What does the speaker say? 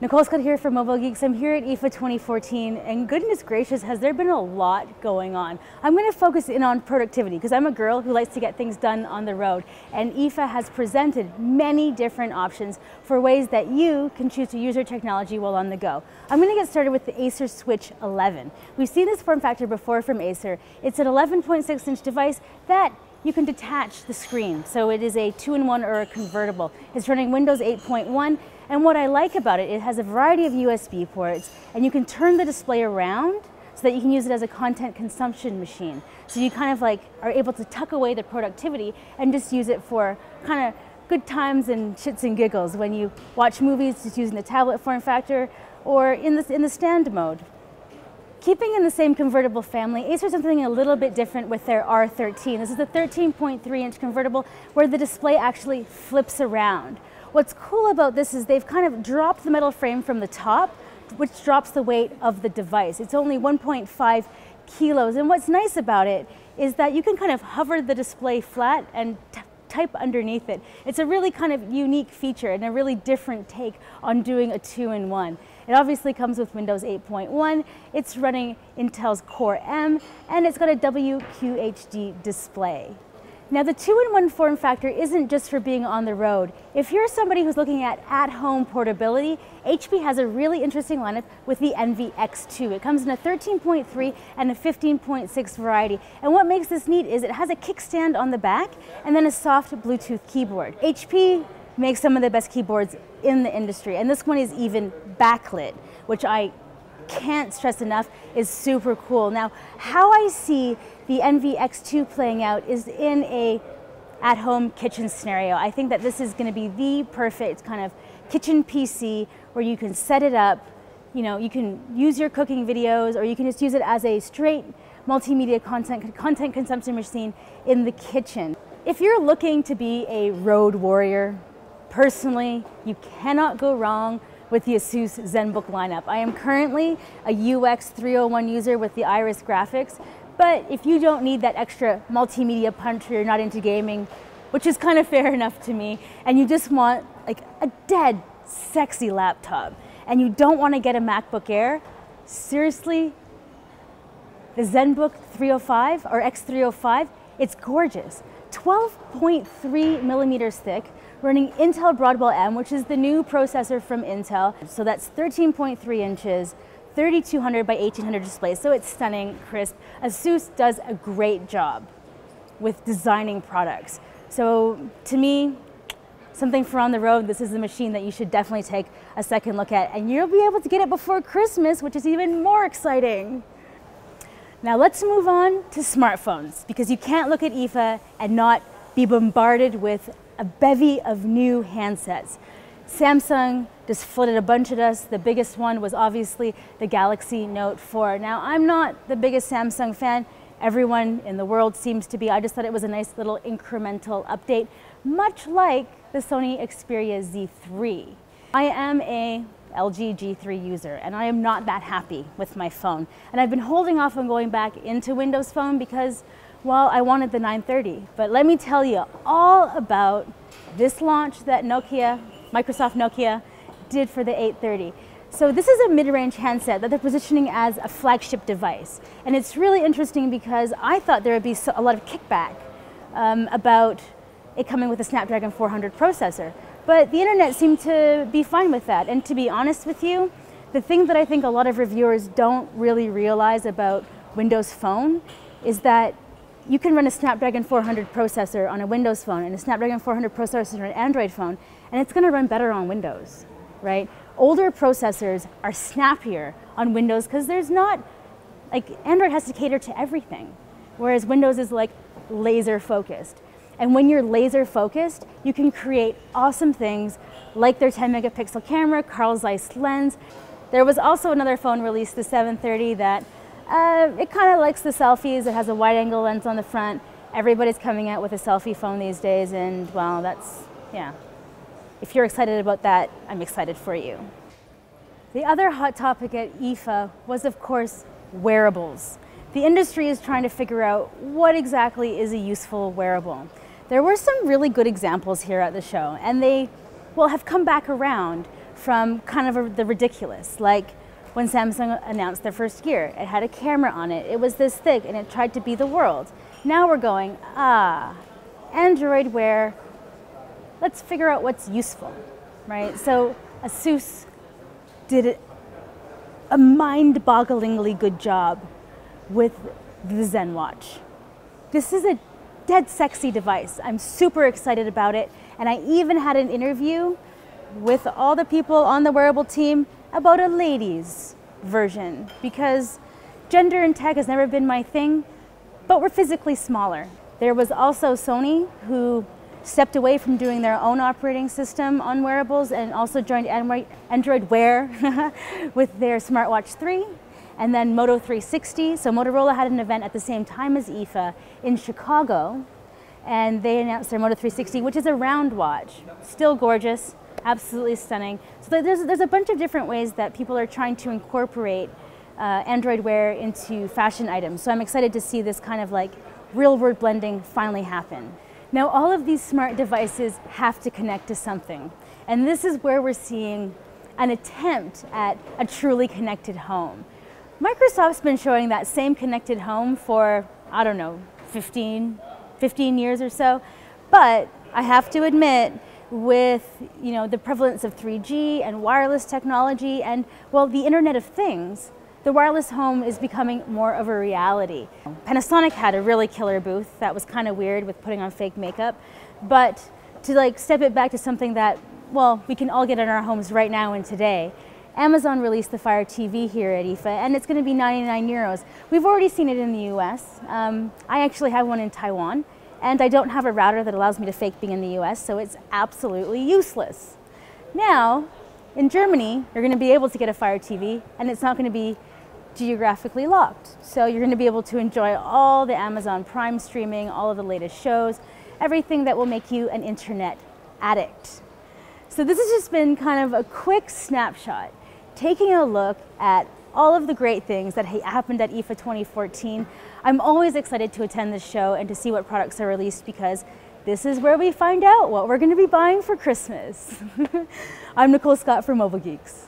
Nicole Scott here for Mobile Geeks. I'm here at IFA 2014, and goodness gracious, has there been a lot going on. I'm going to focus in on productivity because I'm a girl who likes to get things done on the road, and IFA has presented many different options for ways that you can choose to use your technology while on the go. I'm going to get started with the Acer Switch 11. We've seen this form factor before from Acer. It's an 11.6-inch device that you can detach the screen. So it is a 2-in-1 or a convertible. It's running Windows 8.1, and what I like about it, it has a variety of USB ports, and you can turn the display around so that you can use it as a content consumption machine. So you kind of like are able to tuck away the productivity and just use it for kind of good times and shits and giggles when you watch movies, just using the tablet form factor, or in the stand mode. Keeping in the same convertible family, Acer's done something a little bit different with their R13. This is a 13.3-inch convertible where the display actually flips around. What's cool about this is they've kind of dropped the metal frame from the top, which drops the weight of the device. It's only 1.5 kilos, and what's nice about it is that you can kind of hover the display flat and type underneath it. It's a really kind of unique feature and a really different take on doing a 2-in-1. It obviously comes with Windows 8.1, it's running Intel's Core M, and it's got a WQHD display. Now the 2-in-1 form factor isn't just for being on the road. If you're somebody who's looking at-home portability, HP has a really interesting lineup with the Envy X2. It comes in a 13.3 and a 15.6 variety. And what makes this neat is it has a kickstand on the back and then a soft Bluetooth keyboard. HP makes some of the best keyboards in the industry, and this one is even backlit, which I can't stress enough is super cool. Now, how I see the Envy X2 playing out is in a at-home kitchen scenario. I think that this is going to be the perfect kind of kitchen PC where you can set it up, you know, you can use your cooking videos, or you can just use it as a straight multimedia content consumption machine in the kitchen. If you're looking to be a road warrior, personally, you cannot go wrong with the Asus ZenBook lineup. I am currently a UX 301 user with the Iris graphics, but if you don't need that extra multimedia punch or you're not into gaming, which is kind of fair enough to me, and you just want like a dead, sexy laptop, and you don't want to get a MacBook Air, seriously, the ZenBook 305 or X305, it's gorgeous. 12.3 millimeters thick, running Intel Broadwell M, which is the new processor from Intel. So that's 13.3 inches, 3200 by 1800 display. So it's stunning, crisp. Asus does a great job with designing products. So to me, something for on the road, this is the machine that you should definitely take a second look at. And you'll be able to get it before Christmas, which is even more exciting. Now let's move on to smartphones, because you can't look at IFA and not be bombarded with a bevy of new handsets. Samsung just flooded a bunch at us. The biggest one was obviously the Galaxy Note 4. Now, I'm not the biggest Samsung fan. Everyone in the world seems to be. I just thought it was a nice little incremental update, much like the Sony Xperia Z3. I am a LG G3 user, and I am not that happy with my phone. And I've been holding off on going back into Windows Phone because, well, I wanted the 930. But let me tell you all about this launch that Microsoft Nokia did for the 830. So this is a mid-range handset that they're positioning as a flagship device. And it's really interesting because I thought there would be a lot of kickback about it coming with a Snapdragon 400 processor. But the internet seemed to be fine with that. And to be honest with you, the thing that I think a lot of reviewers don't really realize about Windows Phone is that you can run a Snapdragon 400 processor on a Windows phone and a Snapdragon 400 processor on an Android phone, and it's going to run better on Windows, right? Older processors are snappier on Windows because there's not, like, Android has to cater to everything, whereas Windows is like laser focused. And when you're laser focused, you can create awesome things like their 10 megapixel camera, Carl Zeiss lens. There was also another phone released, the 730, that it kind of likes the selfies. It has a wide angle lens on the front. Everybody's coming out with a selfie phone these days, and well, that's, yeah. If you're excited about that, I'm excited for you. The other hot topic at IFA was, of course, wearables. The industry is trying to figure out what exactly is a useful wearable. There were some really good examples here at the show, and they, well, have come back around from kind of the ridiculous, like when Samsung announced their first Gear. It had a camera on it. It was this thick and it tried to be the world. Now we're going, Android Wear, let's figure out what's useful, right? So ASUS did a mind-bogglingly good job with the Zen Watch. This is a dead sexy device. I'm super excited about it. And I even had an interview with all the people on the Wearable team about a ladies version, because gender in tech has never been my thing, but we're physically smaller. There was also Sony, who stepped away from doing their own operating system on wearables and also joined Android Wear with their smartwatch 3, and then Moto 360. So Motorola had an event at the same time as IFA in Chicago, and they announced their Moto 360, which is a round watch, still gorgeous, absolutely stunning. So there's a bunch of different ways that people are trying to incorporate Android Wear into fashion items. So I'm excited to see this kind of like real world blending finally happen. Now all of these smart devices have to connect to something. And this is where we're seeing an attempt at a truly connected home. Microsoft's been showing that same connected home for, I don't know, 15 years or so. But I have to admit, with the prevalence of 3G and wireless technology and, well, the Internet of Things, the wireless home is becoming more of a reality. Panasonic had a really killer booth that was kind of weird with putting on fake makeup, but to step it back to something that, well, we can all get in our homes right now and today, Amazon released the Fire TV here at IFA, and it's going to be 99 euros. We've already seen it in the US. I actually have one in Taiwan. And I don't have a router that allows me to fake being in the US, so it's absolutely useless. Now, in Germany, you're going to be able to get a Fire TV, and it's not going to be geographically locked. So you're going to be able to enjoy all the Amazon Prime streaming, all of the latest shows, everything that will make you an internet addict. So this has just been kind of a quick snapshot, taking a look at all of the great things that happened at IFA 2014. I'm always excited to attend this show and to see what products are released, because this is where we find out what we're going to be buying for Christmas. I'm Nicole Scott for Mobile Geeks.